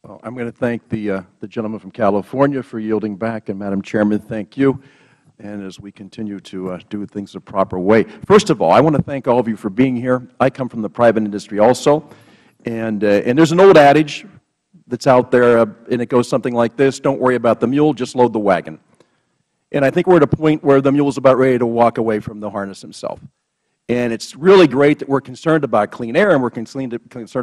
Well, I'm going to thank the gentleman from California for yielding back, and Madam Chairman, thank you. And as we continue to do things the proper way, first of all, I want to thank all of you for being here. I come from the private industry also, and there's an old adage that's out there, and it goes something like this: don't worry about the mule, just load the wagon. And I think we're at a point where the mule is about ready to walk away from the harness himself. And it's really great that we're concerned about clean air, and we're concerned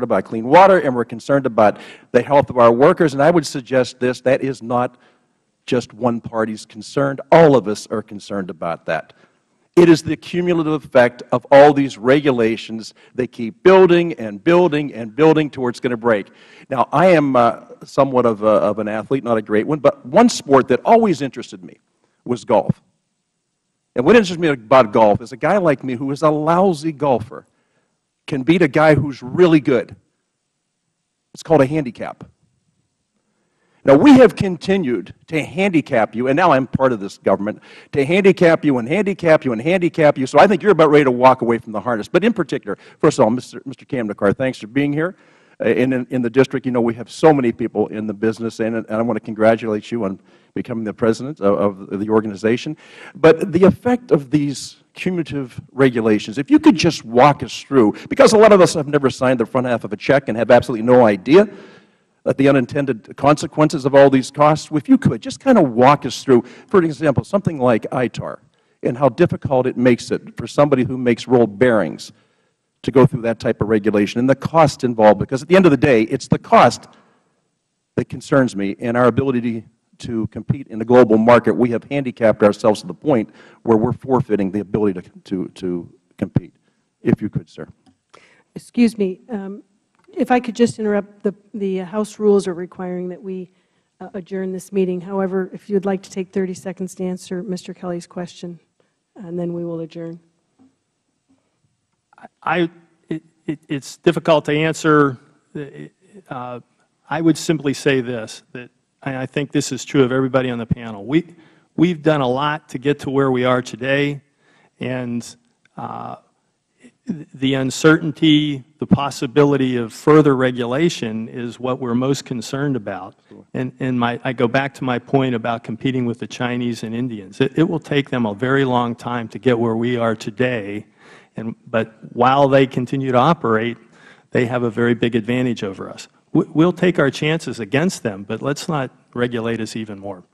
about clean water, and we're concerned about the health of our workers. And I would suggest this: that is not just one party's concern. All of us are concerned about that. It is the cumulative effect of all these regulations. They keep building and building and building to where it's going to break. Now, I am somewhat of an athlete, not a great one, but one sport that always interested me was golf. And what interests me about golf is a guy like me who is a lousy golfer can beat a guy who's really good. It's called a handicap. Now, we have continued to handicap you, and now I'm part of this government, to handicap you and handicap you and handicap you, so I think you're about ready to walk away from the harness. But in particular, first of all, Mr. Kamdekar, thanks for being here. In the district, you know, we have so many people in the business, and I want to congratulate you on becoming the president of the organization. But the effect of these cumulative regulations, if you could just walk us through, because a lot of us have never signed the front half of a check and have absolutely no idea the unintended consequences of all these costs, if you could just kind of walk us through, for example, something like ITAR and how difficult it makes it for somebody who makes roll bearings to go through that type of regulation, and the cost involved, because at the end of the day, it's the cost that concerns me and our ability to compete in the global market. We have handicapped ourselves to the point where we're forfeiting the ability to compete. If you could, sir. Excuse me. If I could just interrupt, the House rules are requiring that we adjourn this meeting. However, if you would like to take 30 seconds to answer Mr. Kelly's question, and then we will adjourn. It's difficult to answer. I would simply say this, that I think this is true of everybody on the panel. We've done a lot to get to where we are today, and the uncertainty, the possibility of further regulation is what we're most concerned about. And I go back to my point about competing with the Chinese and Indians. It will take them a very long time to get where we are today. But while they continue to operate, they have a very big advantage over us. We'll take our chances against them, but let's not regulate us even more.